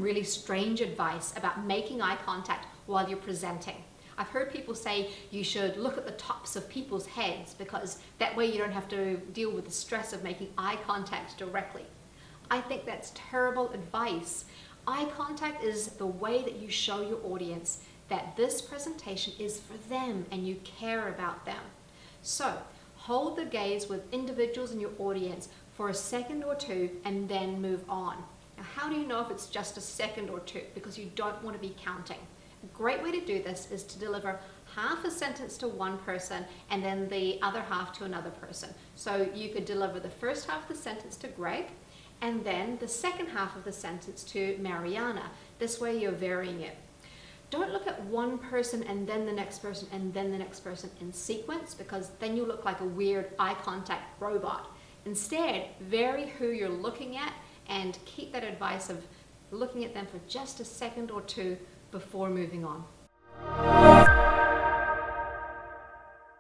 really strange advice about making eye contact while you're presenting. I've heard people say you should look at the tops of people's heads because that way you don't have to deal with the stress of making eye contact directly. I think that's terrible advice. Eye contact is the way that you show your audience that this presentation is for them and you care about them. So hold the gaze with individuals in your audience for a second or two and then move on. Now, how do you know if it's just a second or two? Because you don't want to be counting. A great way to do this is to deliver half a sentence to one person and then the other half to another person. So you could deliver the first half of the sentence to Greg and then the second half of the sentence to Mariana. This way you're varying it. Don't look at one person and then the next person and then the next person in sequence, because then you look like a weird eye contact robot. Instead, vary who you're looking at and keep that advice of looking at them for just a second or two before moving on.